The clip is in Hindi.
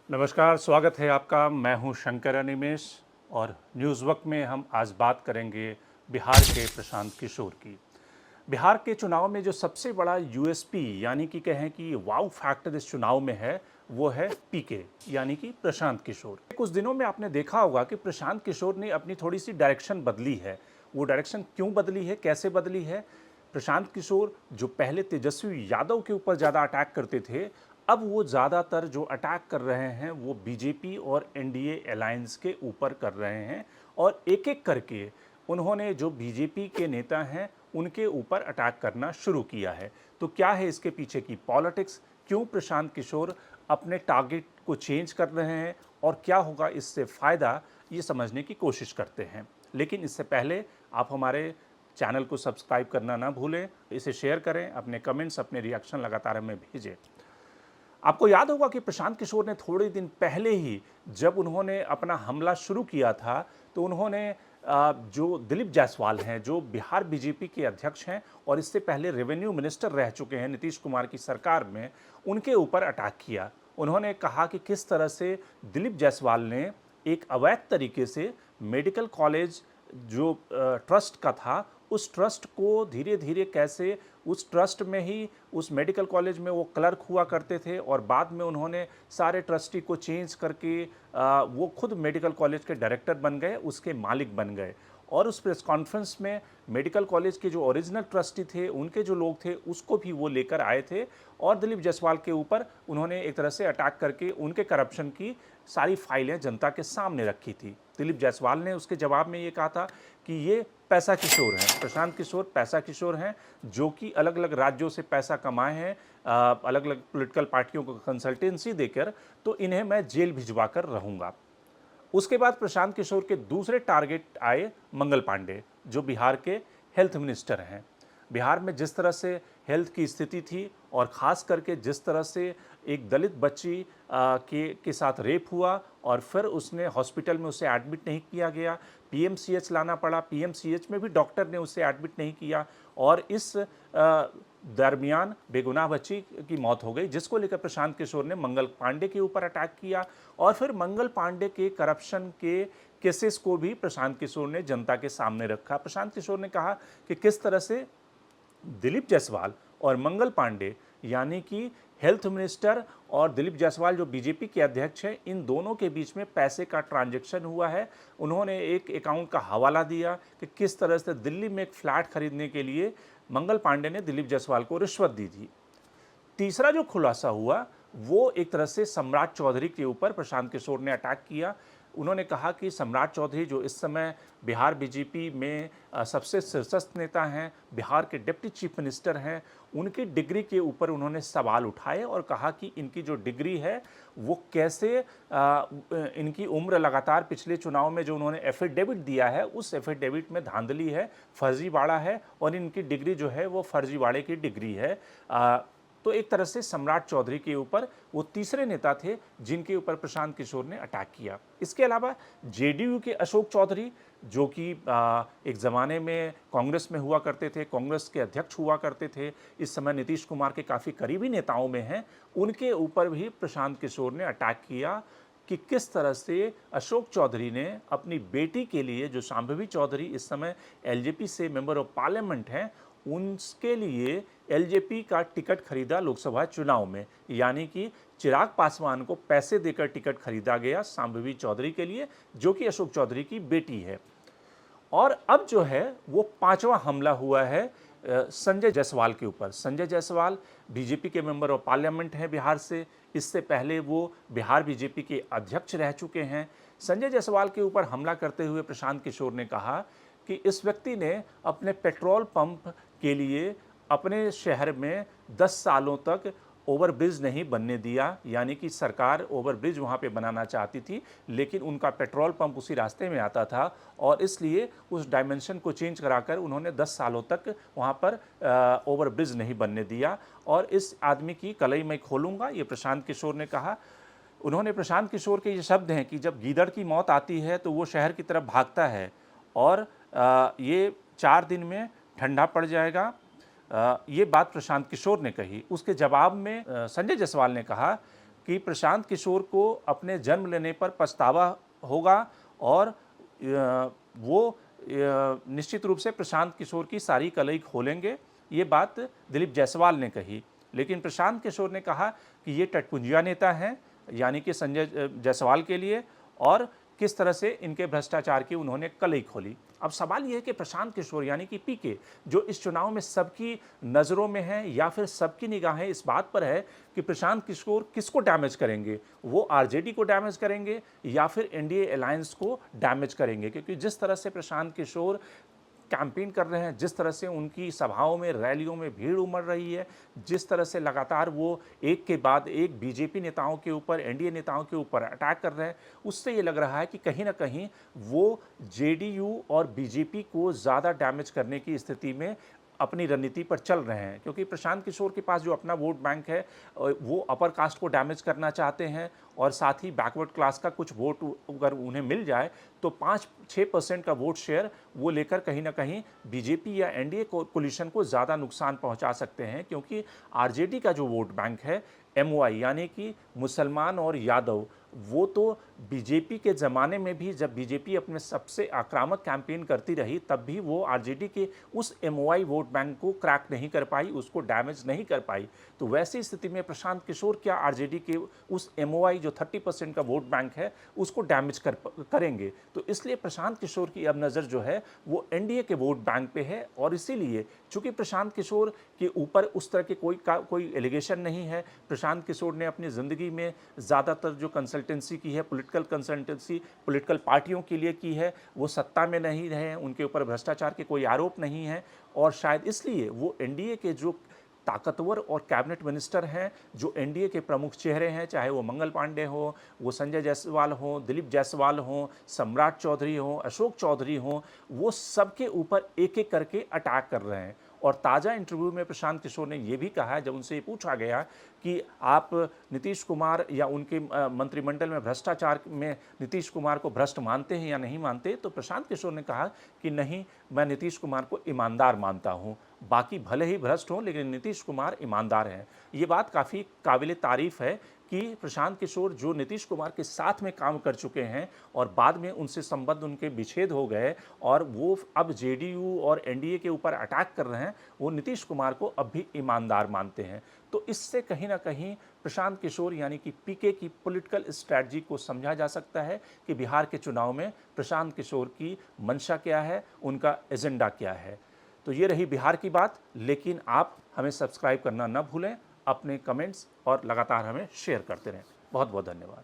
नमस्कार, स्वागत है आपका। मैं हूं शंकर अनिमेष और न्यूज़ वक्त में हम आज बात करेंगे बिहार के प्रशांत किशोर की। बिहार के चुनाव में जो सबसे बड़ा यूएसपी यानी कि कहें कि वाव फैक्टर इस चुनाव में है, वो है पीके यानी कि प्रशांत किशोर। कुछ दिनों में आपने देखा होगा कि प्रशांत किशोर ने अपनी थोड़ी सी डायरेक्शन बदली है। वो डायरेक्शन क्यों बदली है, कैसे बदली है? प्रशांत किशोर जो पहले तेजस्वी यादव के ऊपर ज़्यादा अटैक करते थे, अब वो ज़्यादातर जो अटैक कर रहे हैं वो बीजेपी और एनडीए अलायंस के ऊपर कर रहे हैं और एक एक करके उन्होंने जो बीजेपी के नेता हैं उनके ऊपर अटैक करना शुरू किया है। तो क्या है इसके पीछे की पॉलिटिक्स? क्यों प्रशांत किशोर अपने टारगेट को चेंज कर रहे हैं और क्या होगा इससे फ़ायदा, ये समझने की कोशिश करते हैं। लेकिन इससे पहले आप हमारे चैनल को सब्सक्राइब करना ना भूलें, इसे शेयर करें, अपने कमेंट्स, अपने रिएक्शन लगातार हमें भेजें। आपको याद होगा कि प्रशांत किशोर ने थोड़े दिन पहले ही जब उन्होंने अपना हमला शुरू किया था, तो उन्होंने जो दिलीप जायसवाल हैं, जो बिहार बीजेपी के अध्यक्ष हैं और इससे पहले रेवेन्यू मिनिस्टर रह चुके हैं नीतीश कुमार की सरकार में, उनके ऊपर अटैक किया। उन्होंने कहा कि किस तरह से दिलीप जायसवाल ने एक अवैध तरीके से मेडिकल कॉलेज जो ट्रस्ट का था, उस ट्रस्ट को धीरे धीरे कैसे उस ट्रस्ट में ही, उस मेडिकल कॉलेज में वो क्लर्क हुआ करते थे और बाद में उन्होंने सारे ट्रस्टी को चेंज करके वो खुद मेडिकल कॉलेज के डायरेक्टर बन गए, उसके मालिक बन गए। और उस प्रेस कॉन्फ्रेंस में मेडिकल कॉलेज के जो ओरिजिनल ट्रस्टी थे, उनके जो लोग थे, उसको भी वो लेकर आए थे और दिलीप जायसवाल के ऊपर उन्होंने एक तरह से अटैक करके उनके करप्शन की सारी फाइलें जनता के सामने रखी थी। दिलीप जायसवाल ने उसके जवाब में ये कहा था कि ये पैसा किशोर हैं, प्रशांत किशोर पैसा किशोर हैं, जो कि अलग अलग राज्यों से पैसा कमाए हैं, अलग अलग पॉलिटिकल पार्टियों को कंसल्टेंसी देकर, तो इन्हें मैं जेल भिजवा कर रहूँगा। उसके बाद प्रशांत किशोर के दूसरे टारगेट आए मंगल पांडे, जो बिहार के हेल्थ मिनिस्टर हैं। बिहार में जिस तरह से हेल्थ की स्थिति थी और ख़ास करके जिस तरह से एक दलित बच्ची के साथ रेप हुआ और फिर उसने हॉस्पिटल में उसे एडमिट नहीं किया गया, पीएमसीएच लाना पड़ा, पीएमसीएच में भी डॉक्टर ने उसे एडमिट नहीं किया और इस दरमियान बेगुनाह बच्ची की मौत हो गई, जिसको लेकर प्रशांत किशोर ने मंगल पांडे के ऊपर अटैक किया और फिर मंगल पांडे के करप्शन के केसेस को भी प्रशांत किशोर ने जनता के सामने रखा। प्रशांत किशोर ने कहा कि किस तरह से दिलीप जायसवाल और मंगल पांडे यानी कि हेल्थ मिनिस्टर और दिलीप जायसवाल जो बीजेपी के अध्यक्ष हैं, इन दोनों के बीच में पैसे का ट्रांजैक्शन हुआ है। उन्होंने एक अकाउंट का हवाला दिया कि किस तरह से दिल्ली में एक फ्लैट खरीदने के लिए मंगल पांडे ने दिलीप जायसवाल को रिश्वत दी थी। तीसरा जो खुलासा हुआ वो एक तरह से सम्राट चौधरी के ऊपर प्रशांत किशोर ने अटैक किया। उन्होंने कहा कि सम्राट चौधरी जो इस समय बिहार बीजेपी में सबसे शीर्षस्थ नेता हैं, बिहार के डिप्टी चीफ मिनिस्टर हैं, उनकी डिग्री के ऊपर उन्होंने सवाल उठाए और कहा कि इनकी जो डिग्री है वो कैसे इनकी उम्र लगातार पिछले चुनाव में जो उन्होंने एफिडेविट दिया है, उस एफिडेविट में धांधली है, फर्जीवाड़ा है और इनकी डिग्री जो है वो फर्जीवाड़े की डिग्री है। तो एक तरह से सम्राट चौधरी के ऊपर वो तीसरे नेता थे जिनके ऊपर प्रशांत किशोर ने अटैक किया। इसके अलावा जेडीयू के अशोक चौधरी, जो कि एक ज़माने में कांग्रेस में हुआ करते थे, कांग्रेस के अध्यक्ष हुआ करते थे, इस समय नीतीश कुमार के काफ़ी करीबी नेताओं में हैं, उनके ऊपर भी प्रशांत किशोर ने अटैक किया कि किस तरह से अशोक चौधरी ने अपनी बेटी के लिए, जो शांभवी चौधरी इस समय एलजेपी से मेंबर ऑफ पार्लियामेंट हैं, उनके लिए एलजेपी का टिकट खरीदा लोकसभा चुनाव में, यानी कि चिराग पासवान को पैसे देकर टिकट खरीदा गया शांभवी चौधरी के लिए, जो कि अशोक चौधरी की बेटी है। और अब जो है वो पांचवा हमला हुआ है संजय जायसवाल के ऊपर। संजय जायसवाल बीजेपी के मेंबर ऑफ पार्लियामेंट हैं बिहार से, इससे पहले वो बिहार बीजेपी के अध्यक्ष रह चुके हैं। संजय जायसवाल के ऊपर हमला करते हुए प्रशांत किशोर ने कहा कि इस व्यक्ति ने अपने पेट्रोल पंप के लिए अपने शहर में 10 सालों तक ओवरब्रिज नहीं बनने दिया, यानी कि सरकार ओवरब्रिज वहाँ पे बनाना चाहती थी, लेकिन उनका पेट्रोल पंप उसी रास्ते में आता था और इसलिए उस डायमेंशन को चेंज कराकर उन्होंने 10 सालों तक वहाँ पर ओवरब्रिज नहीं बनने दिया और इस आदमी की कलई मैं खोलूँगा, ये प्रशांत किशोर ने कहा। उन्होंने प्रशांत किशोर के ये शब्द हैं कि जब गीदड़ की मौत आती है तो वो शहर की तरफ भागता है और ये 4 दिन में ठंडा पड़ जाएगा। ये बात प्रशांत किशोर ने कही। उसके जवाब में संजय जायसवाल ने कहा कि प्रशांत किशोर को अपने जन्म लेने पर पछतावा होगा और वो निश्चित रूप से प्रशांत किशोर की सारी कलई खोलेंगे। ये बात दिलीप जायसवाल ने कही। लेकिन प्रशांत किशोर ने कहा कि ये टटपुंजिया नेता हैं, यानी कि संजय जायसवाल के लिए, और किस तरह से इनके भ्रष्टाचार की उन्होंने कलई खोली। अब सवाल यह है कि प्रशांत किशोर यानी कि पीके, जो इस चुनाव में सबकी नज़रों में है या फिर सबकी निगाहें इस बात पर है कि प्रशांत किशोर किसको डैमेज करेंगे, वो आरजेडी को डैमेज करेंगे या फिर एनडीए अलायंस को डैमेज करेंगे। क्योंकि जिस तरह से प्रशांत किशोर कैंपेन कर रहे हैं, जिस तरह से उनकी सभाओं में, रैलियों में भीड़ उमड़ रही है, जिस तरह से लगातार वो एक के बाद एक बीजेपी नेताओं के ऊपर, एनडीए नेताओं के ऊपर अटैक कर रहे हैं, उससे ये लग रहा है कि कहीं ना कहीं वो जेडीयू और बीजेपी को ज़्यादा डैमेज करने की स्थिति में अपनी रणनीति पर चल रहे हैं। क्योंकि प्रशांत किशोर के पास जो अपना वोट बैंक है, वो अपर कास्ट को डैमेज करना चाहते हैं और साथ ही बैकवर्ड क्लास का कुछ वोट अगर उन्हें मिल जाए तो 5-6% का वोट शेयर वो लेकर कहीं ना कहीं बीजेपी या एनडीए कोलिशन को ज़्यादा नुकसान पहुंचा सकते हैं। क्योंकि आरजेडी का जो वोट बैंक है, एमओआई यानी कि मुसलमान और यादव, वो तो बीजेपी के ज़माने में भी जब बीजेपी अपने सबसे आक्रामक कैंपेन करती रही तब भी वो आरजेडी के उस एमओआई वोट बैंक को क्रैक नहीं कर पाई, उसको डैमेज नहीं कर पाई। तो वैसी स्थिति में प्रशांत किशोर क्या आरजेडी के उस एमओआई जो 30% का वोट बैंक है उसको डैमेज करेंगे? तो इसलिए प्रशांत किशोर की अब नज़र जो है वो एनडीए के वोट बैंक पे है। और इसीलिए चूंकि प्रशांत किशोर के ऊपर उस तरह के कोई एलिगेशन नहीं है, प्रशांत किशोर ने अपनी ज़िंदगी में ज़्यादातर जो कंसल्टेंसी की है, पॉलिटिकल कंसल्टेंसी पॉलिटिकल पार्टियों के लिए की है, वो सत्ता में नहीं रहे, उनके ऊपर भ्रष्टाचार के कोई आरोप नहीं है और शायद इसलिए वो एनडीए के जो ताकतवर और कैबिनेट मिनिस्टर हैं, जो एनडीए के प्रमुख चेहरे हैं, चाहे वो मंगल पांडे हो, वो संजय जायसवाल हो, दिलीप जायसवाल हो, सम्राट चौधरी हो, अशोक चौधरी हो, वो सबके ऊपर एक एक करके अटैक कर रहे हैं। और ताज़ा इंटरव्यू में प्रशांत किशोर ने यह भी कहा है, जब उनसे ये पूछा गया कि आप नीतीश कुमार या उनके मंत्रिमंडल में भ्रष्टाचार में नीतीश कुमार को भ्रष्ट मानते हैं या नहीं मानते, तो प्रशांत किशोर ने कहा कि नहीं, मैं नीतीश कुमार को ईमानदार मानता हूं, बाकी भले ही भ्रष्ट हों लेकिन नीतीश कुमार ईमानदार हैं। ये बात काफ़ी काबिले तारीफ़ है कि प्रशांत किशोर जो नीतीश कुमार के साथ में काम कर चुके हैं और बाद में उनसे संबंध उनके विच्छेद हो गए और वो अब जेडीयू और एनडीए के ऊपर अटैक कर रहे हैं, वो नीतीश कुमार को अब भी ईमानदार मानते हैं। तो इससे कहीं ना कहीं प्रशांत किशोर यानी कि पीके की पॉलिटिकल स्ट्रैटेजी को समझा जा सकता है कि बिहार के चुनाव में प्रशांत किशोर की मंशा क्या है, उनका एजेंडा क्या है। तो ये रही बिहार की बात। लेकिन आप हमें सब्सक्राइब करना न भूलें, अपने कमेंट्स और लगातार हमें शेयर करते रहें। बहुत बहुत धन्यवाद।